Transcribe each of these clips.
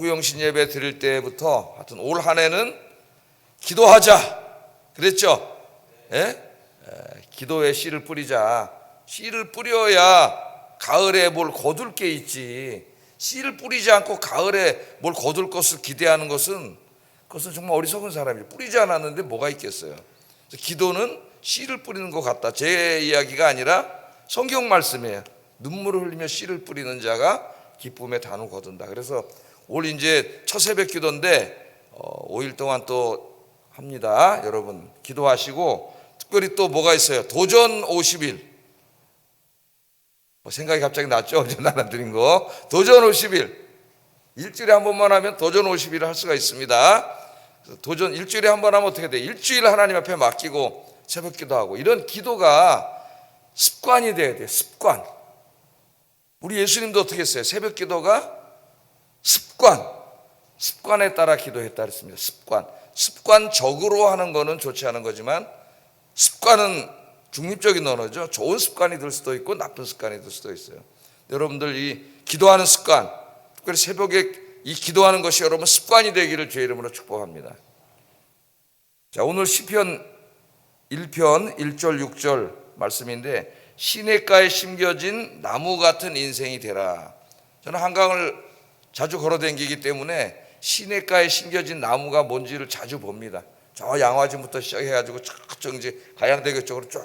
구영신 예배 드릴 때부터 하여튼 올 한 해는 기도하자 그랬죠. 예? 기도에 씨를 뿌리자. 씨를 뿌려야 가을에 뭘 거둘 게 있지. 씨를 뿌리지 않고 가을에 뭘 거둘 것을 기대하는 것은 그것은 정말 어리석은 사람이에요. 뿌리지 않았는데 뭐가 있겠어요. 기도는 씨를 뿌리는 것 같다. 제 이야기가 아니라 성경 말씀이에요. 눈물을 흘리며 씨를 뿌리는 자가 기쁨의 단을 거둔다. 그래서 올 이제 첫 새벽 기도인데 5일 동안 또 합니다. 여러분 기도하시고 특별히 또 뭐가 있어요? 도전 50일. 생각이 갑자기 났죠? 어제 나눠 드린 거. 도전 50일. 일주일에 한 번만 하면 도전 50일을 할 수가 있습니다. 도전 일주일에 한 번 하면 어떻게 돼? 일주일 하나님 앞에 맡기고 새벽 기도하고 이런 기도가 습관이 돼야 돼요. 습관. 우리 예수님도 어떻게 했어요? 새벽 기도가 습관에 따라 기도했다 그랬습니다. 습관적으로 하는 거는 좋지 않은 거지만 습관은 중립적인 언어죠. 좋은 습관이 될 수도 있고 나쁜 습관이 될 수도 있어요. 여러분들 이 기도하는 습관, 특별히 새벽에 이 기도하는 것이 여러분 습관이 되기를 주의 이름으로 축복합니다. 자, 오늘 시편 1편 1절 6절 말씀인데 시냇가에 심겨진 나무 같은 인생이 되라. 저는 한강을 자주 걸어다니기 때문에 시냇가에 심겨진 나무가 뭔지를 자주 봅니다. 저 양화진부터 시작해가지고 쭉 이제 가양대교 쪽으로 쭉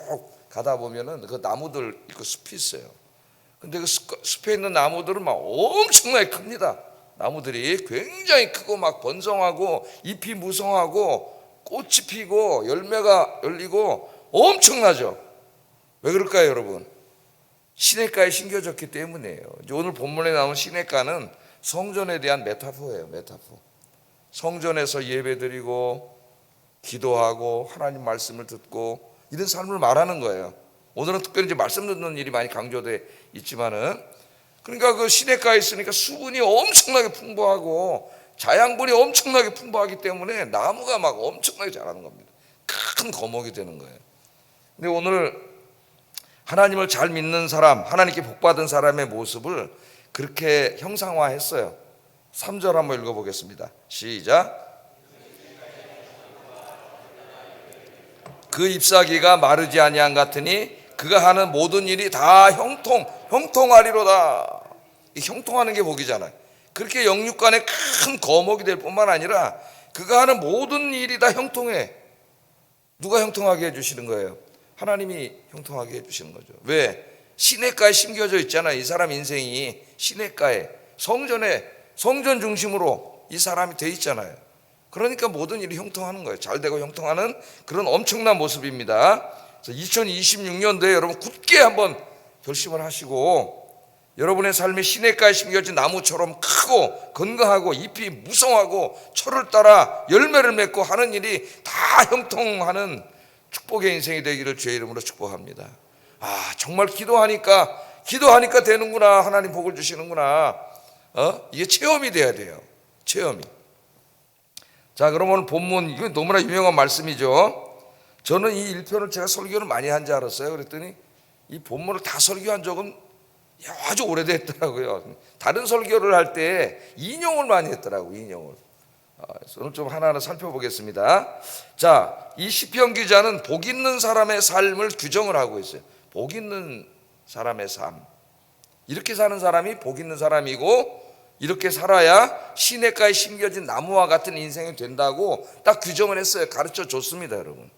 가다 보면은 그 나무들 있고 숲이 있어요. 근데 그 숲에 있는 나무들은 막 엄청나게 큽니다. 나무들이 굉장히 크고 막 번성하고 잎이 무성하고 꽃이 피고 열매가 열리고 엄청나죠. 왜 그럴까요, 여러분? 시냇가에 심겨졌기 때문이에요. 오늘 본문에 나온 시냇가는 성전에 대한 메타포예요. 메타포. 성전에서 예배드리고 기도하고 하나님 말씀을 듣고 이런 삶을 말하는 거예요. 오늘은 특별히 이제 말씀 듣는 일이 많이 강조돼 있지만은 그러니까 그 시냇가에 있으니까 수분이 엄청나게 풍부하고 자양분이 엄청나게 풍부하기 때문에 나무가 막 엄청나게 자라는 겁니다. 큰 거목이 되는 거예요. 근데 오늘 하나님을 잘 믿는 사람, 하나님께 복받은 사람의 모습을 그렇게 형상화했어요. 3절 한번 읽어보겠습니다. 시작. 그 잎사귀가 마르지 아니한 같으니 그가 하는 모든 일이 다 형통하리로다. 이 형통하는 게 복이잖아요. 그렇게 영육간에 큰 거목이 될 뿐만 아니라 그가 하는 모든 일이 다 형통해. 누가 형통하게 해주시는 거예요? 하나님이 형통하게 해주시는 거죠. 왜? 시냇가에 심겨져 있잖아요. 이 사람 인생이 시냇가에 성전 중심으로 이 사람이 돼 있잖아요. 그러니까 모든 일이 형통하는 거예요. 잘 되고 형통하는 그런 엄청난 모습입니다. 2026년도에 여러분 굳게 한번 결심을 하시고 여러분의 삶이 시냇가에 심겨진 나무처럼 크고 건강하고 잎이 무성하고 철을 따라 열매를 맺고 하는 일이 다 형통하는 축복의 인생이 되기를 주의 이름으로 축복합니다. 아, 정말 기도하니까 되는구나. 하나님 복을 주시는구나. 이게 체험이 돼야 돼요. 체험이. 자, 그럼 오늘 본문, 이거 너무나 유명한 말씀이죠. 저는 이 1편을 제가 설교를 많이 한 줄 알았어요. 그랬더니 이 본문을 다 설교한 적은 아주 오래됐더라고요. 다른 설교를 할 때 인용을 많이 했더라고요. 인용을. 오늘 좀 하나하나 살펴보겠습니다. 자, 이 시편 기자는 복 있는 사람의 삶을 규정을 하고 있어요. 복 있는 사람의 삶. 이렇게 사는 사람이 복 있는 사람이고 이렇게 살아야 시냇가에 심겨진 나무와 같은 인생이 된다고 딱 규정을 했어요. 가르쳐 줬습니다, 여러분.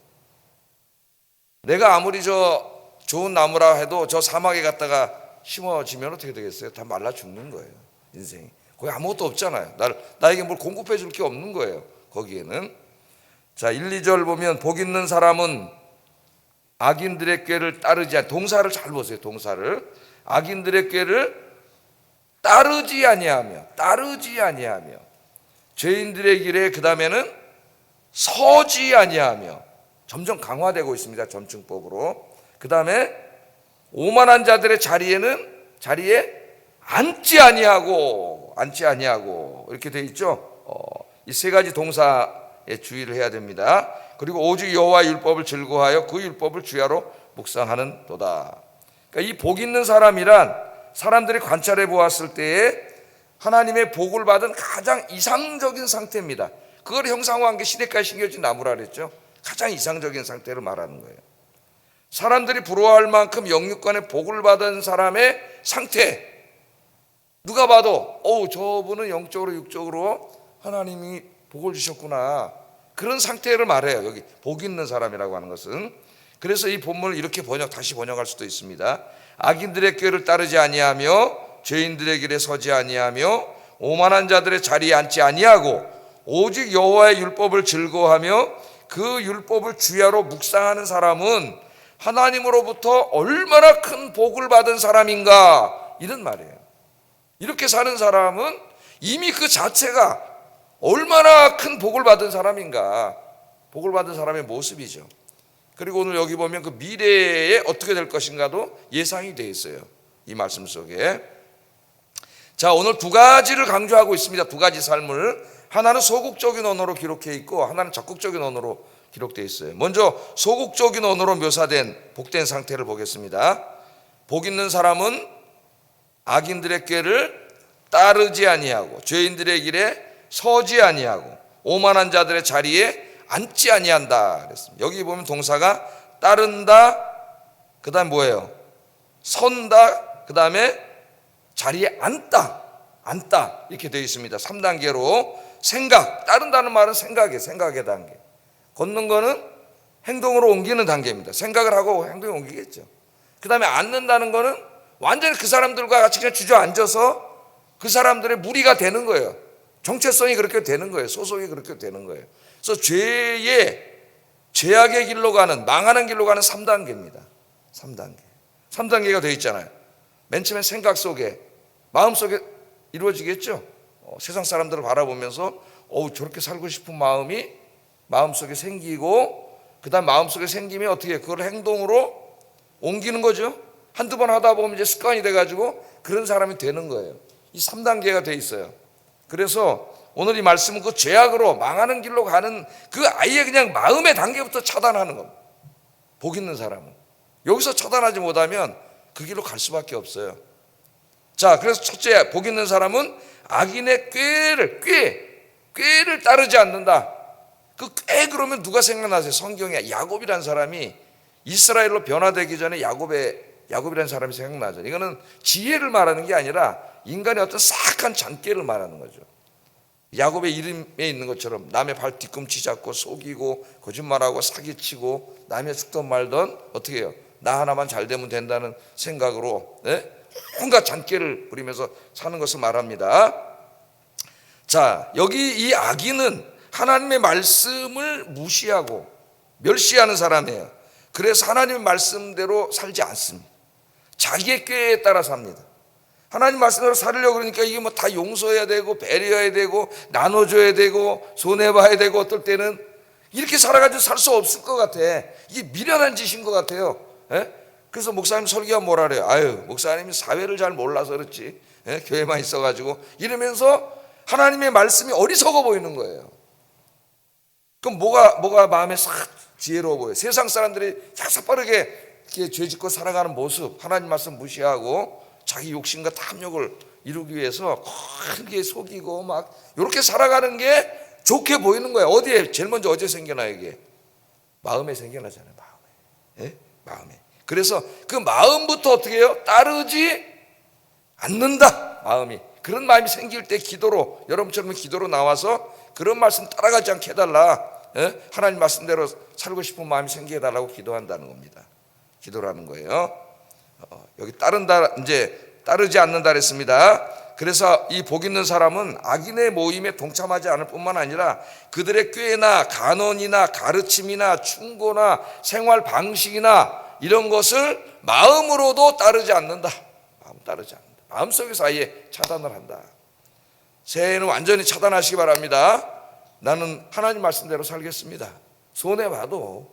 내가 아무리 좋은 나무라 해도 저 사막에 갔다가 심어지면 어떻게 되겠어요? 다 말라 죽는 거예요, 인생이. 거기 아무것도 없잖아요. 나에게 뭘 공급해 줄 게 없는 거예요, 거기에는. 자, 1, 2절 보면 복 있는 사람은 악인들의 꾀를 동사를 잘 보세요. 동사를. 악인들의 꾀를 따르지 아니하며 죄인들의 길에 그 다음에는 서지 아니하며 점점 강화되고 있습니다. 점층법으로. 그 다음에 오만한 자들의 자리에 앉지 아니하고 이렇게 돼 있죠. 이 세 가지 동사에 주의를 해야 됩니다. 그리고 오직 여호와의 율법을 즐거워하여 그 율법을 주야로 묵상하는 도다. 그러니까 이 복 있는 사람이란 사람들이 관찰해 보았을 때에 하나님의 복을 받은 가장 이상적인 상태입니다. 그걸 형상화한 게 시냇가에 심겨진 나무라 그랬죠. 가장 이상적인 상태를 말하는 거예요. 사람들이 부러워할 만큼 영육간의 복을 받은 사람의 상태, 누가 봐도 저분은 영적으로 육적으로 하나님이 복을 주셨구나, 그런 상태를 말해요. 여기 복 있는 사람이라고 하는 것은. 그래서 이 본문을 이렇게 다시 번역할 수도 있습니다. 악인들의 꾀를 따르지 아니하며 죄인들의 길에 서지 아니하며 오만한 자들의 자리에 앉지 아니하고 오직 여호와의 율법을 즐거워하며 그 율법을 주야로 묵상하는 사람은 하나님으로부터 얼마나 큰 복을 받은 사람인가, 이런 말이에요. 이렇게 사는 사람은 이미 그 자체가 얼마나 큰 복을 받은 사람인가, 복을 받은 사람의 모습이죠. 그리고 오늘 여기 보면 그 미래에 어떻게 될 것인가도 예상이 되어 있어요, 이 말씀 속에. 자, 오늘 두 가지를 강조하고 있습니다. 두 가지 삶을. 하나는 소극적인 언어로 기록해 있고 하나는 적극적인 언어로 기록되어 있어요. 먼저 소극적인 언어로 묘사된 복된 상태를 보겠습니다. 복 있는 사람은 악인들의 꾀를 따르지 아니하고 죄인들의 길에 서지 아니하고 오만한 자들의 자리에 앉지 아니한다 그랬습니다. 여기 보면 동사가 따른다, 그 다음 뭐예요? 선다, 그 다음에 자리에 앉다 이렇게 되어 있습니다. 3단계로 생각, 따른다는 말은 생각의 단계. 걷는 거는 행동으로 옮기는 단계입니다. 생각을 하고 행동에 옮기겠죠. 그 다음에 앉는다는 거는 완전히 그 사람들과 같이 그냥 주저앉아서 그 사람들의 무리가 되는 거예요. 정체성이 그렇게 되는 거예요. 소속이 그렇게 되는 거예요. 그래서 죄악의 길로 가는, 망하는 길로 가는 3단계입니다. 3단계가 되어 있잖아요. 맨 처음에 생각 속에, 마음 속에 이루어지겠죠. 세상 사람들을 바라보면서 저렇게 살고 싶은 마음이 마음속에 생기고, 그 다음 마음속에 생기면 어떻게 그걸 행동으로 옮기는 거죠. 한두 번 하다 보면 이제 습관이 돼가지고 그런 사람이 되는 거예요. 이 3단계가 돼 있어요. 그래서 오늘 이 말씀은 그 죄악으로 망하는 길로 가는 그 아예 그냥 마음의 단계부터 차단하는 겁니다. 복 있는 사람은 여기서 차단하지 못하면 그 길로 갈 수밖에 없어요. 자, 그래서 첫째, 복 있는 사람은 악인의 꾀를 따르지 않는다. 그 꾀 그러면 누가 생각나세요? 성경에 야곱이라는 사람이 이스라엘로 변화되기 전에 야곱이라는 사람이 생각나죠. 이거는 지혜를 말하는 게 아니라 인간의 어떤 사악한 잔꾀를 말하는 거죠. 야곱의 이름에 있는 것처럼 남의 발 뒤꿈치 잡고 속이고 거짓말하고 사기치고 남의 죽던 말던 어떻게 해요? 나 하나만 잘 되면 된다는 생각으로 온갖 잔꾀를 부리면서 사는 것을 말합니다. 자, 여기 이 악인은 하나님의 말씀을 무시하고 멸시하는 사람이에요. 그래서 하나님의 말씀대로 살지 않습니다. 자기의 꾀에 따라 삽니다. 하나님 말씀대로 살으려고 그러니까 이게 뭐 다 용서해야 되고 배려해야 되고 나눠줘야 되고 손해봐야 되고 어떨 때는 이렇게 살아가지고 살 수 없을 것 같아. 이게 미련한 짓인 것 같아요. 그래서 목사님 설교가 뭐라 그래요? 목사님이 사회를 잘 몰라서 그렇지 교회만 있어가지고 이러면서 하나님의 말씀이 어리석어 보이는 거예요. 그럼 뭐가 마음에 싹 지혜로워 보여요? 세상 사람들이 약삭빠르게 죄 짓고 살아가는 모습, 하나님 말씀 무시하고 자기 욕심과 탐욕을 이루기 위해서 크게 속이고 막 이렇게 살아가는 게 좋게 보이는 거예요. 어디에? 제일 먼저 어디에 생겨나요? 이게 마음에 생겨나잖아요. 마음에. 그래서 그 마음부터 어떻게 해요? 따르지 않는다. 마음이. 그런 마음이 생길 때 기도로, 여러분처럼 기도로 나와서 그런 말씀 따라가지 않게 해달라. 하나님 말씀대로 살고 싶은 마음이 생기게 해달라고 기도한다는 겁니다. 기도라는 거예요. 여기 따르지 않는다 그랬습니다. 그래서 이 복 있는 사람은 악인의 모임에 동참하지 않을 뿐만 아니라 그들의 꾀나 간언이나 가르침이나 충고나 생활 방식이나 이런 것을 마음으로도 따르지 않는다. 마음속에서 아예 차단을 한다. 새해에는 완전히 차단하시기 바랍니다. 나는 하나님 말씀대로 살겠습니다. 손해봐도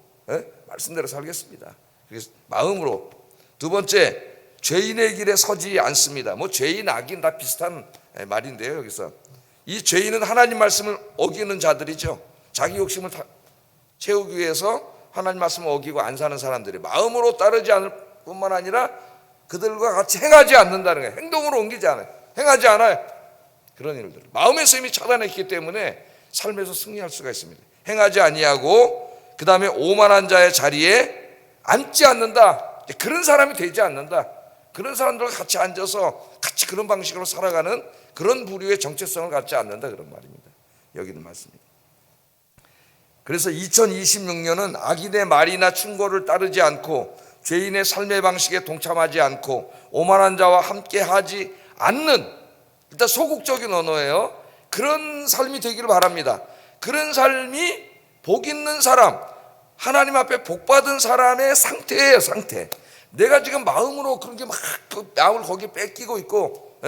말씀대로 살겠습니다. 그래서 마음으로. 두 번째, 죄인의 길에 서지 않습니다. 죄인, 악인 다 비슷한 말인데요. 여기서 이 죄인은 하나님 말씀을 어기는 자들이죠. 자기 욕심을 채우기 위해서 하나님 말씀을 어기고 안 사는 사람들이 마음으로 따르지 않을 뿐만 아니라 그들과 같이 행하지 않는다는 거예요. 행동으로 옮기지 않아요. 행하지 않아요. 그런 일들. 마음에서 이미 차단했기 때문에 삶에서 승리할 수가 있습니다. 행하지 아니하고 그 다음에 오만한 자의 자리에 앉지 않는다. 그런 사람이 되지 않는다. 그런 사람들과 같이 앉아서 같이 그런 방식으로 살아가는 그런 부류의 정체성을 갖지 않는다, 그런 말입니다. 여기는 말씀입니다. 그래서 2026년은 악인의 말이나 충고를 따르지 않고 죄인의 삶의 방식에 동참하지 않고 오만한 자와 함께 하지 않는, 일단 소극적인 언어예요. 그런 삶이 되기를 바랍니다. 그런 삶이 복 있는 사람, 하나님 앞에 복 받은 사람의 상태예요. 상태. 내가 지금 마음으로 그런 게 막 마음을 거기에 뺏기고 있고,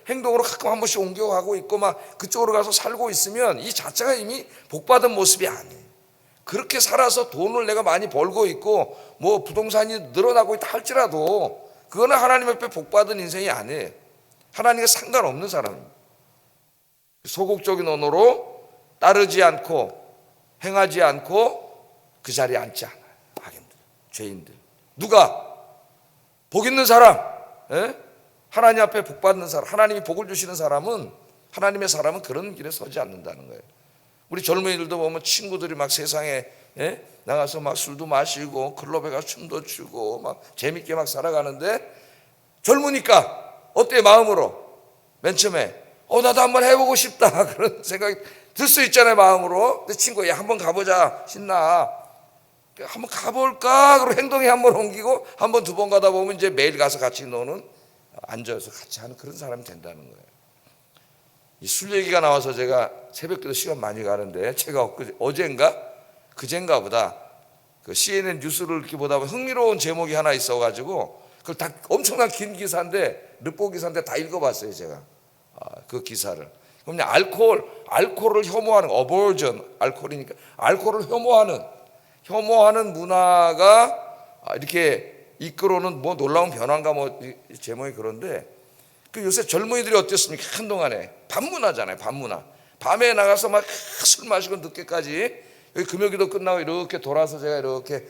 행동으로 가끔 한 번씩 옮겨가고 있고 막 그쪽으로 가서 살고 있으면 이 자체가 이미 복 받은 모습이 아니에요. 그렇게 살아서 돈을 내가 많이 벌고 있고 뭐 부동산이 늘어나고 있다 할지라도 그거는 하나님 앞에 복 받은 인생이 아니에요. 하나님과 상관없는 사람입니다. 소극적인 언어로 따르지 않고 행하지 않고 그 자리에 앉지 않아요. 악인들, 죄인들. 누가? 복 있는 사람, 하나님 앞에 복 받는 사람, 하나님이 복을 주시는 사람은, 하나님의 사람은 그런 길에 서지 않는다는 거예요. 우리 젊은이들도 보면 친구들이 막 세상에 나가서 막 술도 마시고 클럽에 가서 춤도 추고 막 재밌게 막 살아가는데, 젊으니까 어때? 마음으로 맨 처음에 나도 한번 해보고 싶다 그런 생각이 들 수 있잖아요. 마음으로. 내 친구, 야 한번 가보자, 신나, 한번 가볼까? 그리고 행동이 한번 옮기고 한 번, 두 번 가다 보면 이제 매일 가서 같이 노는, 앉아서 같이 하는 그런 사람이 된다는 거예요. 이 술 얘기가 나와서 제가 새벽기도 시간 많이 가는데, 제가 어젠가 그젠가 보다 그 CNN 뉴스를 이렇게 보다 보면 흥미로운 제목이 하나 있어가지고 그걸 다 엄청난 긴 기사인데, 르포 기사인데 다 읽어봤어요 제가. 그 기사를. 그럼 알코올을 혐오하는, 어버전, 알코올이니까 알코올을 혐오하는 문화가 이렇게 이끌어오는 뭐 놀라운 변화인가, 뭐 제목이 그런데, 그 요새 젊은이들이 어땠습니까? 한동안에 밤문화잖아요. 밤문화. 밤에 나가서 막 술 마시고 늦게까지, 여기 금요기도 끝나고 이렇게 돌아서 제가 이렇게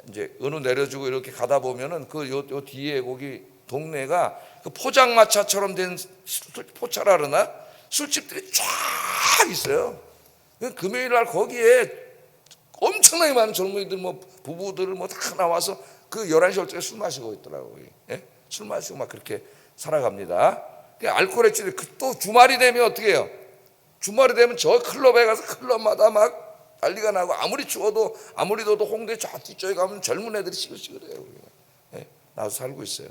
이제 은우 내려주고 이렇게 가다 보면은 요 뒤에 거기 동네가 그 포장마차처럼 된 포차라 그러나, 술집들이 쫙 있어요. 금요일 날 거기에 엄청나게 많은 젊은이들, 뭐 부부들 뭐 다 나와서 그 11시 12시에 술 마시고 있더라고요. 술 마시고 막 그렇게 살아갑니다. 알코올에 찌들. 또 주말이 되면 어떻게 해요? 주말이 되면 저 클럽에 가서 클럽마다 막 난리가 나고, 아무리 추워도 아무리 더워도 홍대 저 뒤쪽에 가면 젊은 애들이 시글시글해요. 나도 살고 있어요.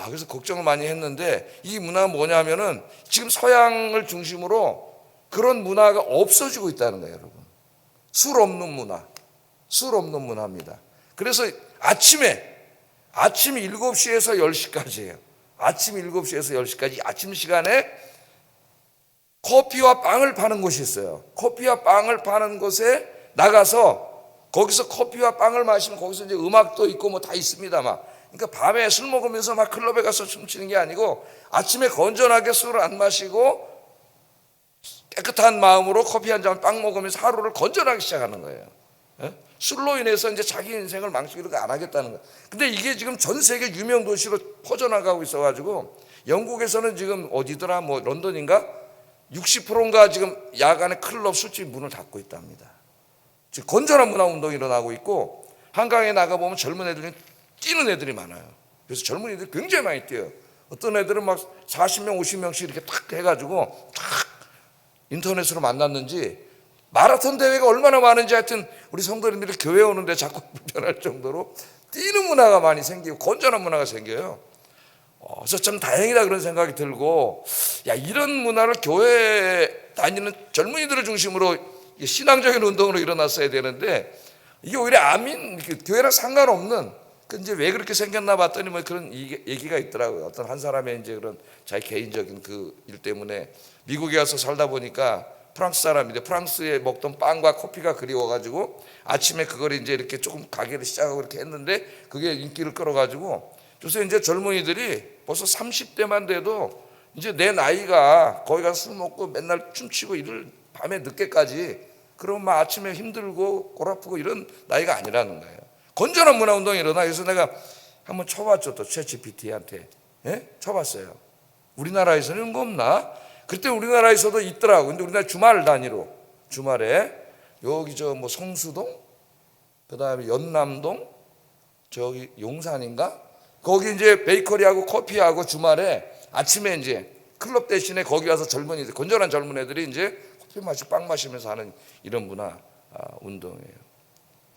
그래서 걱정을 많이 했는데, 이 문화가 뭐냐면은 지금 서양을 중심으로 그런 문화가 없어지고 있다는 거예요, 여러분. 술 없는 문화입니다. 그래서 아침 7시에서 10시까지예요. 아침 7시에서 10시까지 아침 시간에 커피와 빵을 파는 곳이 있어요. 커피와 빵을 파는 곳에 나가서 거기서 커피와 빵을 마시면 거기서 이제 음악도 있고 뭐 다 있습니다. 그러니까 밤에 술 먹으면서 막 클럽에 가서 춤추는 게 아니고, 아침에 건전하게 술을 안 마시고 깨끗한 마음으로 커피 한 잔, 빵 먹으면서 하루를 건전하게 시작하는 거예요. 술로 인해서 이제 자기 인생을 망치고 안 하겠다는 거예요. 근데 이게 지금 전 세계 유명 도시로 퍼져나가고 있어가지고, 영국에서는 지금 어디더라, 뭐 런던인가 60%인가 지금 야간에 클럽, 술집 문을 닫고 있답니다. 지금 건전한 문화 운동이 일어나고 있고, 한강에 나가보면 젊은 애들이 뛰는 애들이 많아요. 그래서 젊은 애들이 굉장히 많이 뛰어요. 어떤 애들은 막 40명 50명씩 이렇게 탁 해가지고 탁 인터넷으로 만났는지, 마라톤 대회가 얼마나 많은지, 하여튼 우리 성도님들이 교회 오는데 자꾸 불편할 정도로 뛰는 문화가 많이 생기고 건전한 문화가 생겨요. 그래서 참 다행이다 그런 생각이 들고, 이런 문화를 교회 다니는 젊은이들을 중심으로 신앙적인 운동으로 일어났어야 되는데, 이게 오히려 교회랑 상관없는, 이제 왜 그렇게 생겼나 봤더니 뭐 그런 얘기가 있더라고요. 어떤 한 사람의 이제 그런 자기 개인적인 그 일 때문에 미국에 가서 살다 보니까, 프랑스 사람인데 프랑스에 먹던 빵과 커피가 그리워가지고 아침에 그걸 이제 이렇게 조금 가게를 시작하고 이렇게 했는데, 그게 인기를 끌어가지고 요새 이제 젊은이들이 벌써 30대만 돼도 이제 내 나이가 거기 가서 술 먹고 맨날 춤추고 이를 밤에 늦게까지, 그러면 막 아침에 힘들고 골 아프고 이런 나이가 아니라는 거예요. 건전한 문화 운동이 일어나. 그래서 내가 한번 쳐봤죠. 또 챗GPT한테 쳐봤어요. 우리나라에서는 이런 거 없나? 그때 우리나라에서도 있더라고. 근데 우리나라 주말 단위로 주말에 여기 저 뭐 성수동, 그다음에 연남동, 저기 용산인가? 거기 이제 베이커리하고 커피하고 주말에 아침에 이제 클럽 대신에 거기 와서 젊은이들, 건전한 젊은 애들이 이제 커피 마시고 빵 마시면서 하는 이런 문화 운동이에요.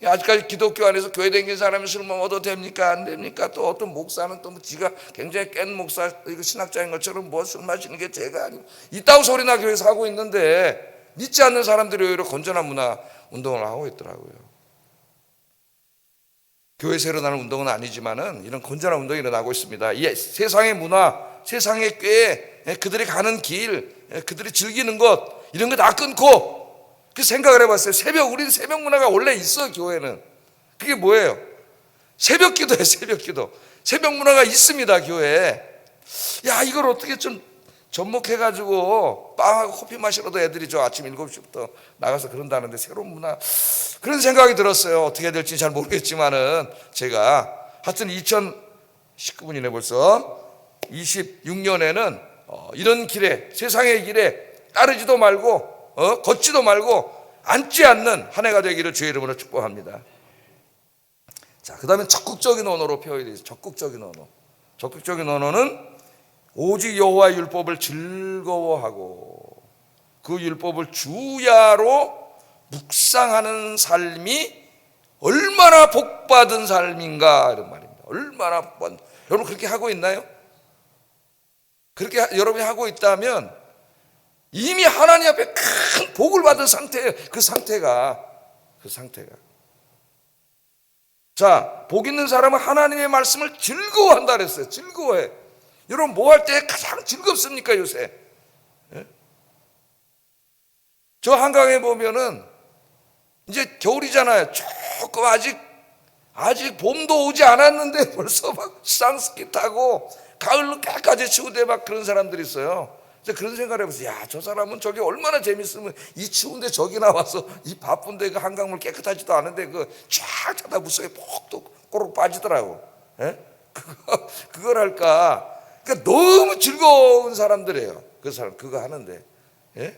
아직까지 기독교 안에서 교회 다니는 사람이 술 먹어도 됩니까? 안 됩니까? 또 어떤 목사는 또 뭐 지가 굉장히 깬 목사, 이거 신학자인 것처럼 뭐 술 마시는 게 죄가 아니고 이따구 소리나 교회에서 하고 있는데 믿지 않는 사람들이 오히려 건전한 문화 운동을 하고 있더라고요. 교회 새로 나는 운동은 아니지만은 이런 건전한 운동이 일어나고 있습니다. 세상의 문화, 세상의 꾀, 그들이 가는 길, 그들이 즐기는 것 이런 거 다 끊고 그 생각을 해봤어요. 우리는 새벽 문화가 원래 있어. 교회는 그게 뭐예요? 새벽 기도예요. 새벽 기도. 새벽 문화가 있습니다. 교회에. 야, 이걸 어떻게 좀 접목해가지고 빵하고 커피 마시러도 애들이 저 아침 7시부터 나가서 그런다는데 새로운 문화, 그런 생각이 들었어요. 어떻게 해야 될지 잘 모르겠지만은 제가 하여튼 2019분이네 벌써 26년에는 이런 길에, 세상의 길에 따르지도 말고 걷지도 말고 앉지 않는 한 해가 되기를 주의 이름으로 축복합니다. 자, 그 다음에 적극적인 언어로 표현이 되어 있어요. 적극적인 언어. 적극적인 언어는 오직 여호와의 율법을 즐거워하고 그 율법을 주야로 묵상하는 삶이 얼마나 복받은 삶인가, 이런 말입니다. 얼마나 복받은. 여러분 그렇게 하고 있나요? 그렇게 여러분이 하고 있다면 이미 하나님 앞에 큰 복을 받은 상태예요. 그 상태가. 자, 복 있는 사람은 하나님의 말씀을 즐거워한다 그랬어요. 즐거워해. 여러분 뭐 할 때 가장 즐겁습니까 요새? 예? 저 한강에 보면은 이제 겨울이잖아요. 조금 아직 봄도 오지 않았는데 벌써 막 쌍스키 타고 가을로 끝까지 치우대 막 그런 사람들이 있어요. 그런 생각을 해보세요. 야, 저 사람은 저기 얼마나 재밌으면 이 추운데 저기 나와서 이 바쁜데 그 한강물 깨끗하지도 않은데 쫙 타다 물속에 폭도 꼬르륵 빠지더라고. 예? 그걸 할까? 그러니까 너무 즐거운 사람들이에요. 그 사람 그거 하는데. 예?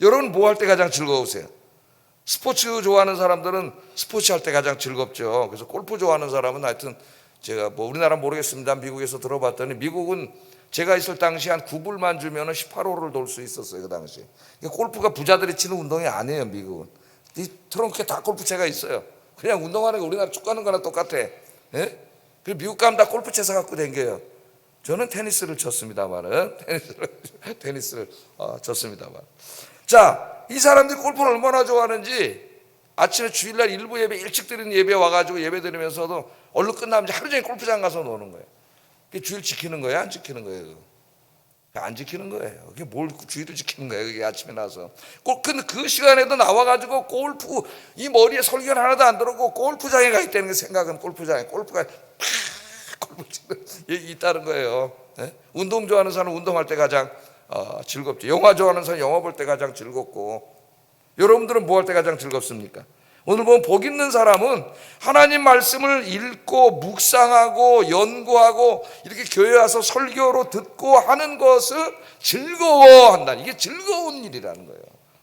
여러분 뭐 할 때 가장 즐거우세요? 스포츠 좋아하는 사람들은 스포츠 할 때 가장 즐겁죠. 그래서 골프 좋아하는 사람은 하여튼 제가 뭐 우리나라 모르겠습니다. 미국에서 들어봤더니 미국은 제가 있을 당시 한 9불만 주면 18홀을 돌 수 있었어요. 그 당시. 골프가 부자들이 치는 운동이 아니에요. 미국은. 이 트렁크에 다 골프채가 있어요. 그냥 운동하는 게 우리나라 축구하는 거나 똑같아. 예? 그리고 미국 가면 다 골프채 사갖고 댕겨요. 저는 테니스를 쳤습니다만은 테니스를 쳤습니다만. 자, 이 사람들이 골프를 얼마나 좋아하는지 아침에 주일날 일부 예배 일찍 드리는 예배 와가지고 예배 드리면서도 얼른 끝나면 하루 종일 골프장 가서 노는 거예요. 그게 주일 지키는 거예요? 안 지키는 거예요? 안 지키는 거예요. 그게 뭘 주일을 지키는 거예요? 그게 아침에 나서. 근데 그 시간에도 나와가지고 골프, 이 머리에 설교는 하나도 안 들어오고 골프장에 가 있다는 게 생각은 골프장에, 골프가 골프 치는 있다는 거예요. 네? 운동 좋아하는 사람은 운동할 때 가장 즐겁죠. 영화 좋아하는 사람은 영화 볼 때 가장 즐겁고. 여러분들은 뭐 할 때 가장 즐겁습니까? 오늘 보면 복 있는 사람은 하나님 말씀을 읽고 묵상하고 연구하고 이렇게 교회 와서 설교로 듣고 하는 것을 즐거워한다. 이게 즐거운 일이라는 거예요.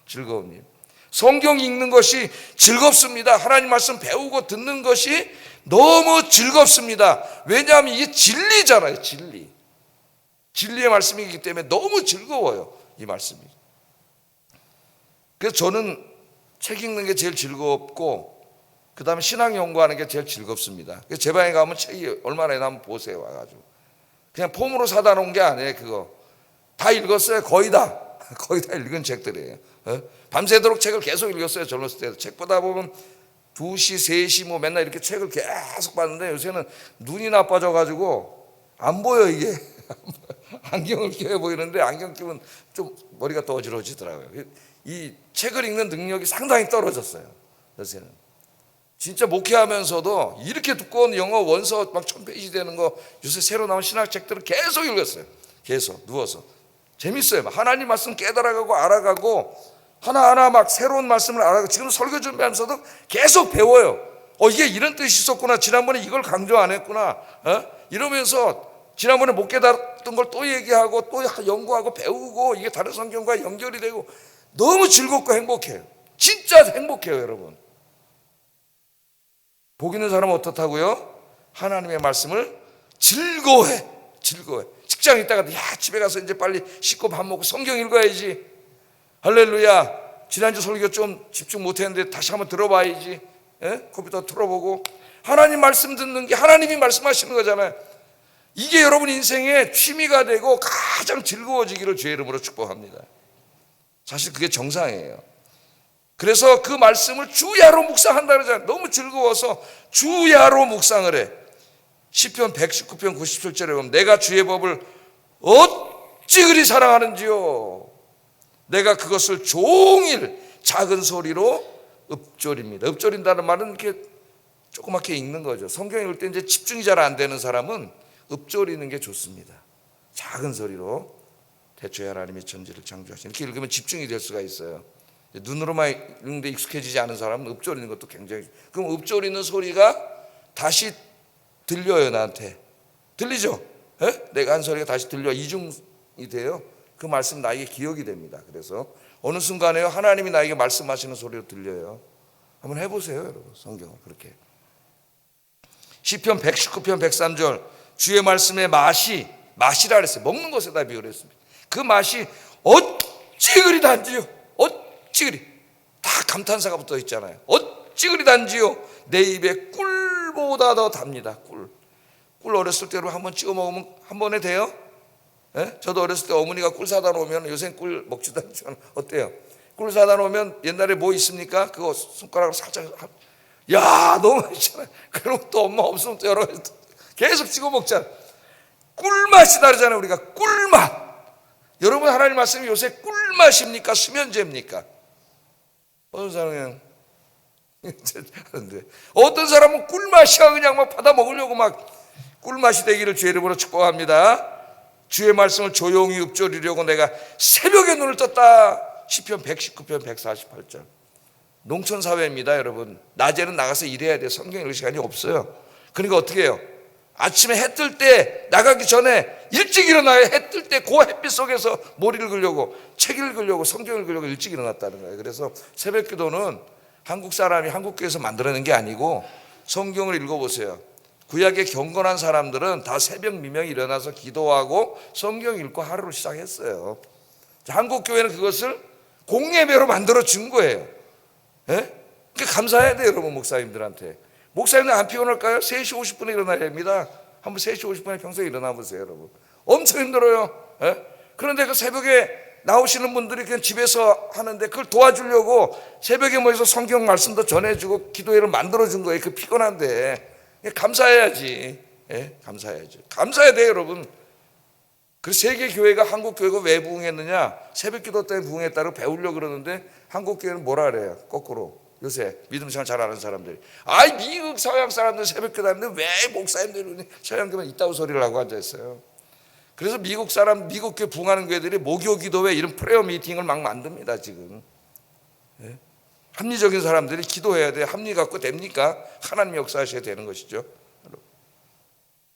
즐거운 일. 성경 읽는 것이 즐겁습니다. 하나님 말씀 배우고 듣는 것이 너무 즐겁습니다. 왜냐하면 이게 진리잖아요. 진리의 말씀이기 때문에 너무 즐거워요. 이 말씀이. 그래서 저는 책 읽는 게 제일 즐겁고 그 다음에 신앙 연구하는 게 제일 즐겁습니다. 그래서 제 방에 가면 책이 얼마나 있나 한번 보세요. 와가지고 그냥 폼으로 사다 놓은 게 아니에요. 그거 다 읽었어요. 거의 다 읽은 책들이에요. 밤새도록 책을 계속 읽었어요. 젊었을 때도. 책 보다 보면 2시 3시 뭐 맨날 이렇게 책을 계속 봤는데 요새는 눈이 나빠져가지고 안 보여 이게. 안경을 껴야 보이는데 안경 끼면 좀 머리가 또 어지러워지더라고요. 이 책을 읽는 능력이 상당히 떨어졌어요. 요새는 진짜 목회하면서도 이렇게 두꺼운 영어 원서 막 1000페이지 되는 거 요새 새로 나온 신학책들을 계속 읽었어요. 계속 누워서 재밌어요. 하나님 말씀 깨달아가고 알아가고 하나하나 막 새로운 말씀을 알아가고 지금 설교 준비하면서도 계속 배워요. 이게 이런 뜻이 있었구나. 지난번에 이걸 강조 안 했구나. 이러면서 지난번에 못 깨달았던 걸 또 얘기하고 또 연구하고 배우고 이게 다른 성경과 연결이 되고 너무 즐겁고 행복해요. 진짜 행복해요, 여러분. 복 있는 사람은 어떻다고요? 하나님의 말씀을 즐거워해. 직장 있다가 야 집에 가서 이제 빨리 씻고 밥 먹고 성경 읽어야지. 할렐루야. 지난주 설교 좀 집중 못했는데 다시 한번 들어봐야지. 컴퓨터 틀어보고 하나님 말씀 듣는 게 하나님이 말씀하시는 거잖아요. 이게 여러분 인생의 취미가 되고 가장 즐거워지기를 주의 이름으로 축복합니다. 사실 그게 정상이에요. 그래서 그 말씀을 주야로 묵상한다 그러잖아요. 너무 즐거워서 주야로 묵상을 해. 시편 119편 97절에 보면 내가 주의 법을 어찌 그리 사랑하는지요. 내가 그것을 종일 작은 소리로 읊조립니다. 읊조린다는 말은 이렇게 조그맣게 읽는 거죠. 성경 읽을 때 이제 집중이 잘 안 되는 사람은 읊조리는 게 좋습니다. 작은 소리로 대초에 하나님이 천지를 창조하신 이렇게 읽으면 집중이 될 수가 있어요. 눈으로만 읽는데 익숙해지지 않은 사람은 읊조리는 것도 굉장히 그럼 읊조리는 소리가 다시 들려요. 나한테 들리죠? 내가 한 소리가 다시 들려 이중이 돼요. 그 말씀 나에게 기억이 됩니다. 그래서 어느 순간에요 하나님이 나에게 말씀하시는 소리로 들려요. 한번 해보세요 여러분. 성경을 그렇게. 시편 119편 103절 주의 말씀의 맛이라 그랬어요. 먹는 것에다 비유를 했습니다. 그 맛이 어찌 그리 단지요. 어찌 그리 다 감탄사가 붙어 있잖아요. 어찌 그리 단지요. 내 입에 꿀보다 더 답니다. 꿀 어렸을 때로 한번 찍어 먹으면 한 번에 돼요? 저도 어렸을 때 어머니가 꿀 사다 놓으면 요새 꿀 먹지도 않지만 어때요? 꿀 사다 놓으면 옛날에 뭐 있습니까? 그거 손가락으로 살짝 야 너무 맛있잖아요. 그럼 또 엄마 없으면 또 여러 가지 계속 찍어 먹잖아요. 꿀맛이 다르잖아요. 우리가 꿀맛. 여러분 하나님 말씀이 요새 꿀맛입니까? 수면제입니까? 어떤 사람은 어떤 사람은 꿀맛이야 그냥 막 받아 먹으려고 막 꿀맛이 되기를 주의 이름으로 축복합니다. 주의 말씀을 조용히 읊조리려고 내가 새벽에 눈을 떴다. 시편 119편 148절. 농촌 사회입니다 여러분. 낮에는 나가서 일해야 돼요. 성경 읽을 시간이 없어요. 그러니까 어떻게 해요? 아침에 해 뜰 때 나가기 전에 일찍 일어나요. 해 뜰 때 그 햇빛 속에서 뭘 읽으려고 책 읽으려고 성경 읽으려고 일찍 일어났다는 거예요. 그래서 새벽 기도는 한국 사람이 한국교회에서 만들어낸 게 아니고 성경을 읽어보세요. 구약의 경건한 사람들은 다 새벽 미명에 일어나서 기도하고 성경 읽고 하루를 시작했어요. 한국교회는 그것을 공예배로 만들어 준 거예요. 그러니까 감사해야 돼요 여러분. 목사님들한테. 목사님들 안 피곤할까요? 3시 50분에 일어나야 됩니다. 한번 3시 50분에 평소에 일어나 보세요 여러분. 엄청 힘들어요. 그런데 그 새벽에 나오시는 분들이 그냥 집에서 하는데 그걸 도와주려고 새벽에 모여서 성경 말씀도 전해주고 기도회를 만들어준 거예요. 그 피곤한데 감사해야지. 감사해야죠. 감사해야 돼요 여러분. 그래서 세계 교회가 한국 교회가 왜 부흥했느냐? 새벽 기도 때문에 부흥했다고 배우려고 그러는데 한국 교회는 뭐라 그래요? 거꾸로 요새 믿음 생활 잘 아는 사람들이 미국 서양 사람들 새벽 기도 하는데 왜 목사님들은 서양 교회만 있다고 소리를 하고 앉아 있어요. 그래서 미국 교회 부흥하는 교회들이 목요 기도회 이런 프레어 미팅을 막 만듭니다 지금. 합리적인 사람들이 기도해야 돼. 합리 갖고 됩니까? 하나님 역사하셔야 되는 것이죠.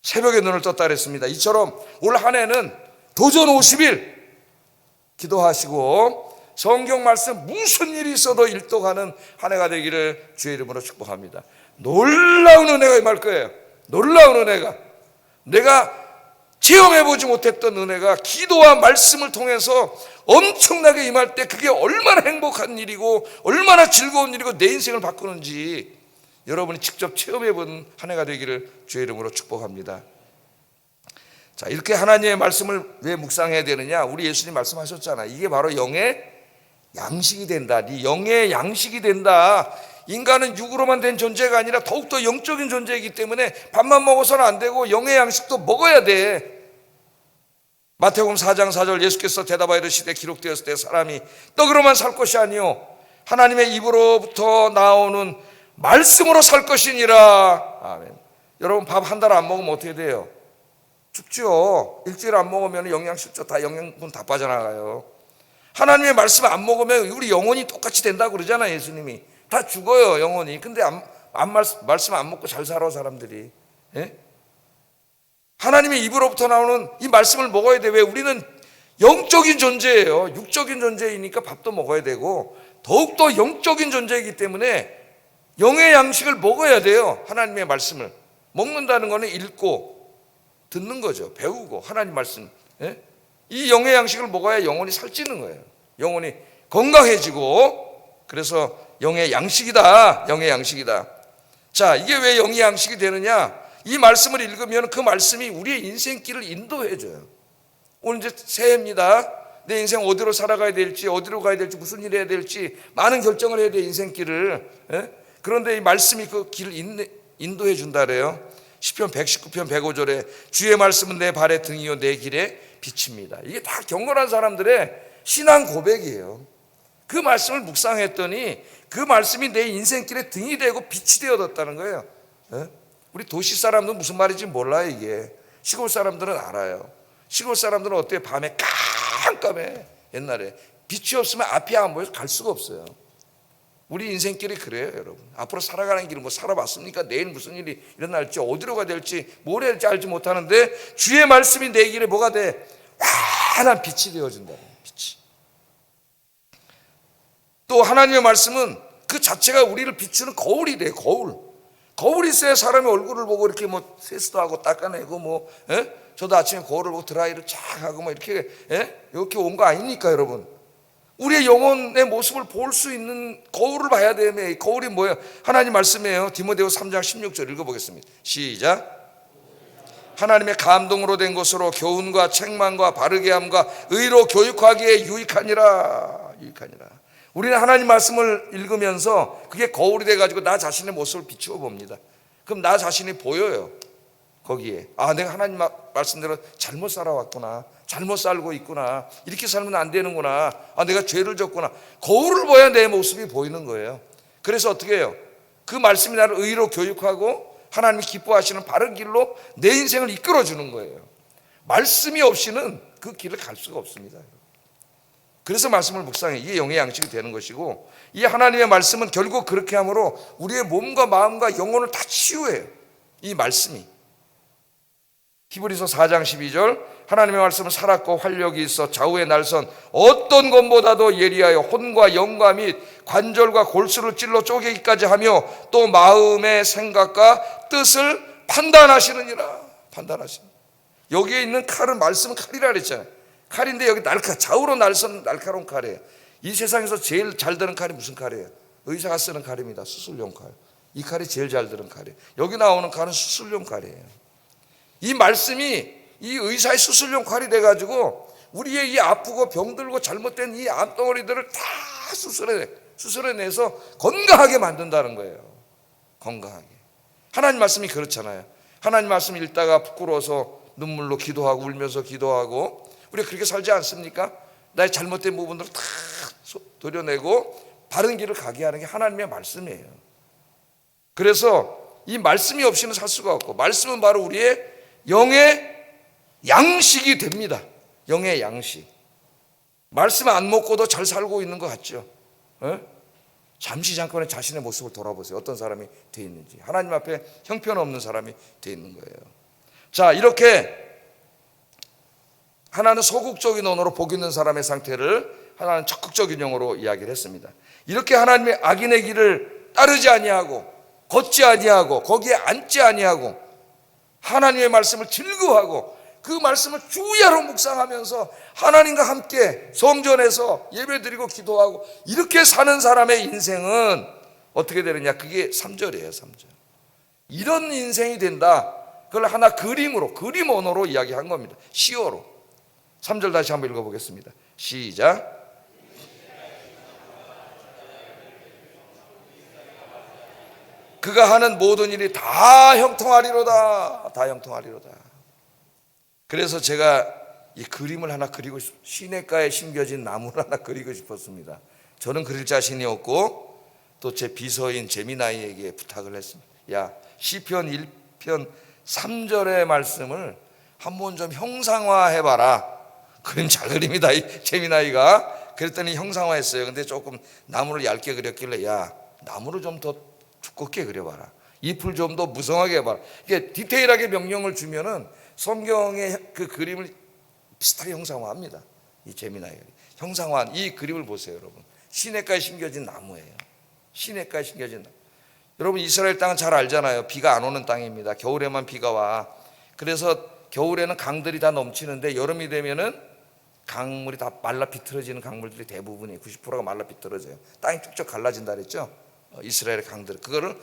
새벽에 눈을 떴다 그랬습니다. 이처럼 올 한 해는 도전 50일 기도하시고 성경 말씀 무슨 일이 있어도 일독하는 한 해가 되기를 주의 이름으로 축복합니다. 놀라운 은혜가 임할 거예요. 놀라운 은혜가. 내가 체험해보지 못했던 은혜가 기도와 말씀을 통해서 엄청나게 임할 때 그게 얼마나 행복한 일이고 얼마나 즐거운 일이고 내 인생을 바꾸는지 여러분이 직접 체험해본 한 해가 되기를 주의 이름으로 축복합니다. 자, 이렇게 하나님의 말씀을 왜 묵상해야 되느냐? 우리 예수님 말씀하셨잖아. 이게 바로 영의 양식이 된다. 네 영의 양식이 된다. 인간은 육으로만 된 존재가 아니라 더욱더 영적인 존재이기 때문에 밥만 먹어서는 안 되고 영의 양식도 먹어야 돼. 마태복음 4장 4절 예수께서 대답하여 이르시되 기록되었을 때 사람이 떡으로만 살 것이 아니요 하나님의 입으로부터 나오는 말씀으로 살 것이니라. 아멘. 여러분 밥 한 달 안 먹으면 어떻게 돼요? 죽죠. 일주일 안 먹으면 영양실조 다 영양분 다 빠져나가요. 하나님의 말씀 안 먹으면 우리 영혼이 똑같이 된다고 그러잖아요. 예수님이 다 죽어요 영혼이. 근데 말씀 안 먹고 잘 살아 사람들이. 하나님의 입으로부터 나오는 이 말씀을 먹어야 돼. 왜? 우리는 영적인 존재예요. 육적인 존재이니까 밥도 먹어야 되고 더욱더 영적인 존재이기 때문에 영의 양식을 먹어야 돼요. 하나님의 말씀을 먹는다는 것은 읽고 듣는 거죠. 배우고 하나님 말씀. 예? 이 영의 양식을 먹어야 영혼이 살찌는 거예요. 영혼이 건강해지고. 그래서 영의 양식이다. 영의 양식이다. 자, 이게 왜 영의 양식이 되느냐? 이 말씀을 읽으면 그 말씀이 우리의 인생길을 인도해 줘요. 오늘 이제 새해입니다. 내 인생 어디로 살아가야 될지, 어디로 가야 될지, 무슨 일 해야 될지 많은 결정을 해야 돼, 인생길을. 예? 그런데 이 말씀이 그 길을 인도해 준다 그래요. 시편 119편 105절에 주의 말씀은 내 발의 등이요 내 길에 빛입니다. 이게 다 경건한 사람들의 신앙 고백이에요. 그 말씀을 묵상했더니 그 말씀이 내 인생길에 등이 되고 빛이 되어졌다는 거예요. 예? 우리 도시 사람들은 무슨 말인지 몰라요. 이게 시골 사람들은 알아요. 시골 사람들은 어때요? 밤에 깜깜해. 옛날에 빛이 없으면 앞이 안 보여서 갈 수가 없어요. 우리 인생길이 그래요, 여러분. 앞으로 살아가는 길은 뭐 살아봤습니까? 내일 무슨 일이 일어날지, 어디로 가야 될지, 뭘 해야 될지 알지 못하는데 주의 말씀이 내 길에 뭐가 돼? 환한 빛이 되어준다. 빛이. 또 하나님의 말씀은 그 자체가 우리를 비추는 거울이 돼. 거울이 있어야 사람의 얼굴을 보고 이렇게 뭐 세수도 하고 닦아내고 뭐. 저도 아침에 거울을 보고 드라이를 쫙 하고 뭐 이렇게 이렇게 온 거 아닙니까, 여러분? 우리의 영혼의 모습을 볼 수 있는 거울을 봐야 되며, 이 거울이 뭐예요? 하나님 말씀이에요. 디모데후서 3장 16절 읽어보겠습니다. 시작. 하나님의 감동으로 된 것으로 교훈과 책망과 바르게 함과 의로 교육하기에 유익하니라. 우리는 하나님 말씀을 읽으면서 그게 거울이 돼가지고 나 자신의 모습을 비추어 봅니다. 그럼 나 자신이 보여요. 거기에 내가 하나님 말씀대로 잘못 살아왔구나, 잘못 살고 있구나, 이렇게 살면 안 되는구나, 내가 죄를 졌구나. 거울을 봐야 내 모습이 보이는 거예요. 그래서 어떻게 해요? 그 말씀이 나를 의로 교육하고 하나님이 기뻐하시는 바른 길로 내 인생을 이끌어주는 거예요. 말씀이 없이는 그 길을 갈 수가 없습니다. 그래서 말씀을 묵상해. 이게 영의 양식이 되는 것이고, 이 하나님의 말씀은 결국 그렇게 함으로 우리의 몸과 마음과 영혼을 다 치유해요. 이 말씀이. 히브리서 4장 12절 하나님의 말씀은 살았고 활력이 있어 좌우의 날선 어떤 것보다도 예리하여 혼과 영과 및 관절과 골수를 찔러 쪼개기까지 하며 또 마음의 생각과 뜻을 판단하시느니라. 여기에 있는 칼은 말씀은 칼이라 그랬잖아요. 칼인데 여기 좌우로 날카로운 칼이에요. 이 세상에서 제일 잘 드는 칼이 무슨 칼이에요? 의사가 쓰는 칼입니다. 수술용 칼. 이 칼이 제일 잘 드는 칼이에요. 여기 나오는 칼은 수술용 칼이에요. 이 말씀이 이 의사의 수술용 칼이 돼가지고 우리의 이 아프고 병들고 잘못된 이 암덩어리들을 다 수술해내서 건강하게 만든다는 거예요. 건강하게. 하나님 말씀이 그렇잖아요. 하나님 말씀 읽다가 부끄러워서 눈물로 기도하고 울면서 기도하고 우리가 그렇게 살지 않습니까? 나의 잘못된 부분들을 다 도려내고 바른 길을 가게 하는 게 하나님의 말씀이에요. 그래서 이 말씀이 없이는 살 수가 없고, 말씀은 바로 우리의 영의 양식이 됩니다. 영의 양식. 말씀 안 먹고도 잘 살고 있는 것 같죠? 잠시 잠깐의 자신의 모습을 돌아보세요. 어떤 사람이 돼 있는지. 하나님 앞에 형편없는 사람이 돼 있는 거예요. 자, 이렇게 하나는 소극적인 언어로 복 있는 사람의 상태를, 하나는 적극적인 영어로 이야기를 했습니다. 이렇게 하나님의 악인의 길을 따르지 아니하고 걷지 아니하고 거기에 앉지 아니하고 하나님의 말씀을 즐거워하고 그 말씀을 주야로 묵상하면서 하나님과 함께 성전에서 예배드리고 기도하고 이렇게 사는 사람의 인생은 어떻게 되느냐? 그게 3절이에요. 3절. 이런 인생이 된다. 그걸 하나 그림 언어로 이야기한 겁니다. 시어로. 3절 다시 한번 읽어보겠습니다. 시작. 그가 하는 모든 일이 다 형통하리로다. 다 형통하리로다. 그래서 제가 이 그림을 하나 그리고 시냇가에 심겨진 나무를 하나 그리고 싶었습니다. 저는 그릴 자신이 없고 또 제 비서인 제미나이에게 부탁을 했습니다. 야, 시편 1편 3절의 말씀을 한번 좀 형상화해봐라. 그림 잘 그립니다, 이 제미나이가. 그랬더니 형상화했어요. 근데 조금 나무를 얇게 그렸길래, 야, 나무를 좀 더 두껍게 그려봐라. 잎을 좀 더 무성하게 해봐라. 이게 디테일하게 명령을 주면은 성경의 그 그림을 비슷하게 형상화합니다. 이 제미나이 형상화한 이 그림을 보세요, 여러분. 시냇가에 심겨진 나무예요. 시냇가에 심겨진 나무. 여러분, 이스라엘 땅은 잘 알잖아요. 비가 안 오는 땅입니다. 겨울에만 비가 와. 그래서 겨울에는 강들이 다 넘치는데 여름이 되면은 강물이 다 말라 비틀어지는 강물들이 대부분이 90%가 말라 비틀어져요. 땅이 쭉쭉 갈라진다 그랬죠. 이스라엘의 강들. 그거를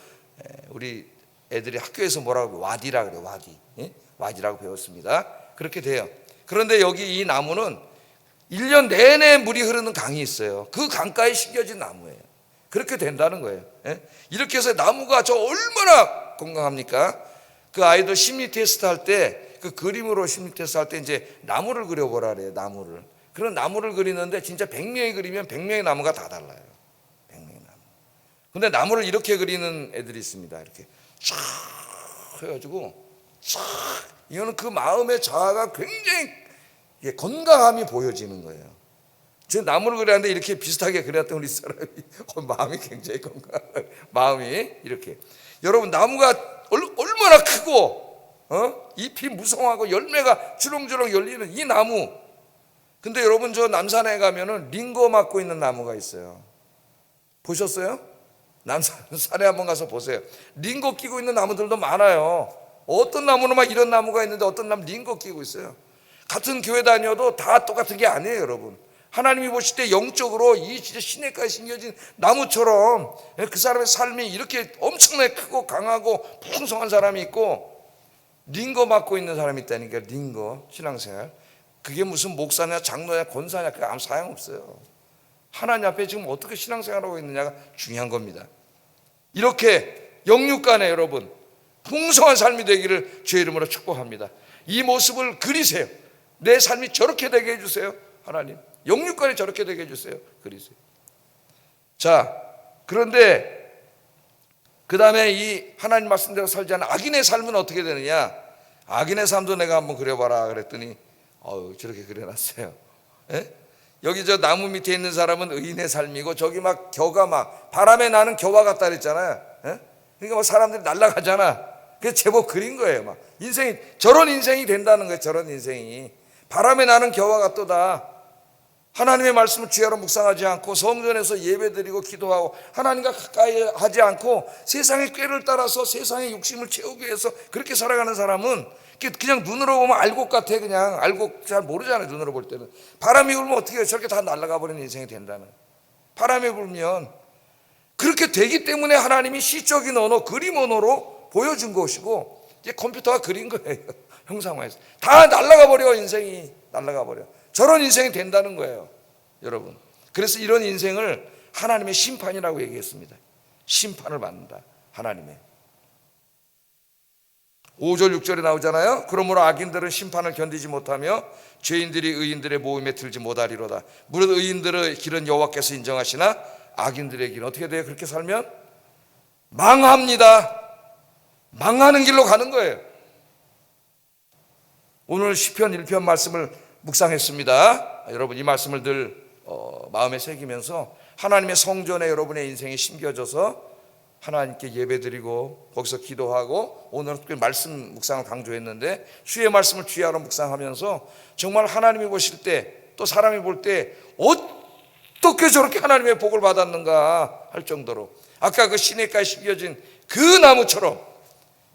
우리 애들이 학교에서 뭐라고 와디라 그래요. 와디. 와디라고 배웠습니다. 그렇게 돼요. 그런데 여기 이 나무는 1년 내내 물이 흐르는 강이 있어요. 그 강가에 심겨진 나무예요. 그렇게 된다는 거예요. 이렇게 해서 나무가 저 얼마나 건강합니까? 그 아이들 심리 테스트 할 때, 그 그림으로 심리 테스트 할 때 이제 나무를 그려보라 그래요. 나무를. 그런 나무를 그리는데 진짜 100명이 그리면 100명의 나무가 다 달라요. 100명의 나무. 근데 나무를 이렇게 그리는 애들이 있습니다. 이렇게 쫙 해가지고 쫙, 이거는 그 마음의 자아가 굉장히 건강함이 보여지는 거예요. 제 나무를 그렸는데 이렇게 비슷하게 그렸던 우리 사람이 마음이 굉장히 건강해요. 마음이 이렇게. 여러분, 나무가 얼마나 크고 잎이 무성하고 열매가 주렁주렁 열리는 이 나무. 근데 여러분, 저 남산에 가면은 링거 맡고 있는 나무가 있어요. 보셨어요? 남산에 한번 가서 보세요. 링거 끼고 있는 나무들도 많아요. 어떤 나무는 막 이런 나무가 있는데 어떤 나무 링거 끼고 있어요. 같은 교회 다녀도 다 똑같은 게 아니에요, 여러분. 하나님이 보실 때 영적으로 이 진짜 시냇가에 심겨진 나무처럼 그 사람의 삶이 이렇게 엄청나게 크고 강하고 풍성한 사람이 있고, 링거 맡고 있는 사람이 있다니까. 링거 신앙생활. 그게 무슨 목사냐 장로냐 권사냐 그게 아무 소용없어요. 하나님 앞에 지금 어떻게 신앙생활하고 있느냐가 중요한 겁니다. 이렇게 영육간에 여러분 풍성한 삶이 되기를 주의 이름으로 축복합니다. 이 모습을 그리세요. 내 삶이 저렇게 되게 해주세요. 하나님, 영육간에 저렇게 되게 해주세요. 그리세요. 자, 그런데 그 다음에 이 하나님 말씀대로 살지 않은 악인의 삶은 어떻게 되느냐. 악인의 삶도 내가 한번 그려봐라 그랬더니 저렇게 그려놨어요. 여기 저 나무 밑에 있는 사람은 의인의 삶이고, 저기 막 겨가 막 바람에 나는 겨와 같다 그랬잖아요. 그러니까 막 사람들이 날아가잖아. 그래서 제법 그린 거예요. 막 인생이 저런 인생이 된다는 거예요. 저런 인생이 바람에 나는 겨와 같도다. 하나님의 말씀을 주야로 묵상하지 않고 성전에서 예배드리고 기도하고 하나님과 가까이 하지 않고 세상의 꾀를 따라서 세상의 욕심을 채우기 위해서 그렇게 살아가는 사람은 그냥 눈으로 보면 알곡 같아. 그냥 알곡 잘 모르잖아요. 눈으로 볼 때는. 바람이 불면 어떻게 해요? 저렇게 다 날아가 버리는 인생이 된다는. 바람이 불면 그렇게 되기 때문에 하나님이 시적인 언어, 그림 언어로 보여준 것이고, 이제 컴퓨터가 그린 거예요. 형상화해서 다 날아가 버려. 인생이 날아가 버려. 저런 인생이 된다는 거예요, 여러분. 그래서 이런 인생을 하나님의 심판이라고 얘기했습니다. 심판을 받는다, 하나님의. 5절 6절에 나오잖아요. 그러므로 악인들은 심판을 견디지 못하며 죄인들이 의인들의 모임에 들지 못하리로다. 무릇 의인들의 길은 여호와께서 인정하시나 악인들의 길은 어떻게 돼요? 그렇게 살면 망합니다. 망하는 길로 가는 거예요. 오늘 시편 1편 말씀을 묵상했습니다. 여러분, 이 말씀을 늘 마음에 새기면서 하나님의 성전에 여러분의 인생이 심겨져서 하나님께 예배드리고 거기서 기도하고, 오늘은 특별히 말씀 묵상을 강조했는데 주의 말씀을 주야로 묵상하면서 정말 하나님이 보실 때, 또 사람이 볼 때 어떻게 저렇게 하나님의 복을 받았는가 할 정도로 아까 그 시냇가에 심겨진 그 나무처럼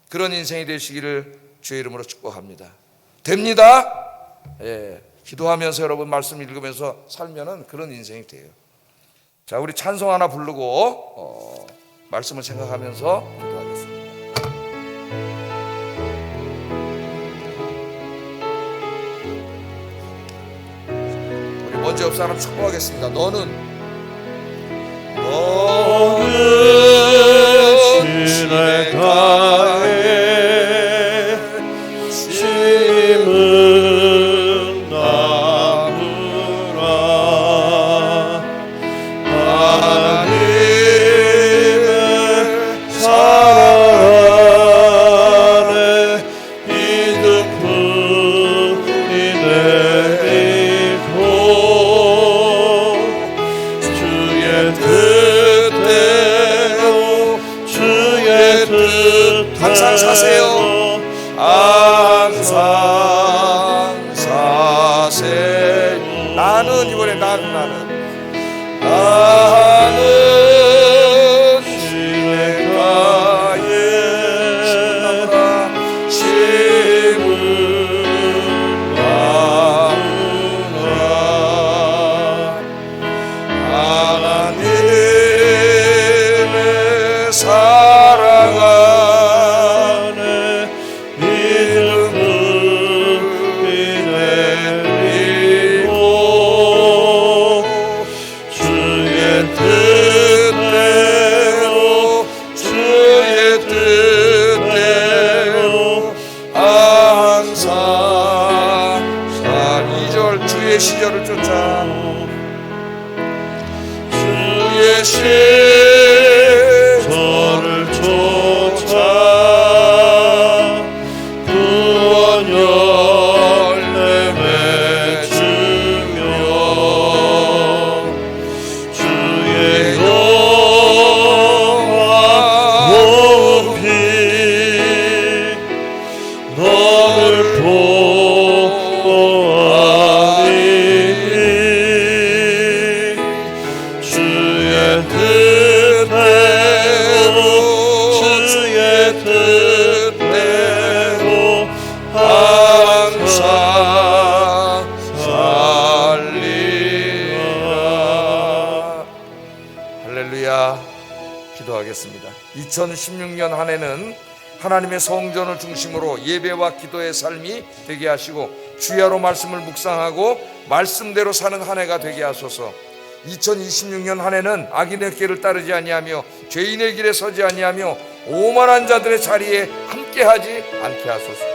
그런 인생이 되시기를 주의 이름으로 축복합니다. 됩니다. 기도하면서 여러분 말씀 읽으면서 살면은 그런 인생이 돼요. 자, 우리 찬송 하나 부르고 말씀을 생각하면서 기도하겠습니다. 우리 먼저 옆 사람 축복하겠습니다. 너는 시냇가에 심은 나무라. 하나님의 사랑 안에 이득뿐이 내리고 주의 뜻대로 주의 뜻 항상 사세요. 항상 하나님의 사랑 안에 믿음을 내리고 주의 뜻대로 주의 뜻대로 항상 살 2절 주의 시절을 쫓아 주의 시절을 쫓아 구원 열매 맺으며 주의 영광 모은 피 너를 보호하니 주의 뜻대로 주의 뜻대로 항상 살리라. 할렐루야. 기도하겠습니다. 2016년 한 해는 하나님의 성전을 중심으로 예배와 기도의 삶이 되게 하시고 주야로 말씀을 묵상하고 말씀대로 사는 한 해가 되게 하소서. 2026년 한 해는 악인의 길을 따르지 아니하며 죄인의 길에 서지 아니하며 오만한 자들의 자리에 함께하지 않게 하소서.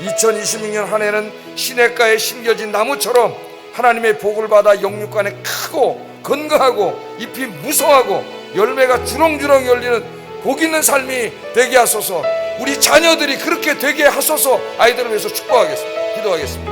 2026년 한 해는 시냇가에 심겨진 나무처럼 하나님의 복을 받아 영육간에 크고 건강하고 잎이 무성하고 열매가 주렁주렁 열리는 복 있는 삶이 되게 하소서. 우리 자녀들이 그렇게 되게 하소서. 아이들을 위해서 축복하겠습니다. 기도하겠습니다.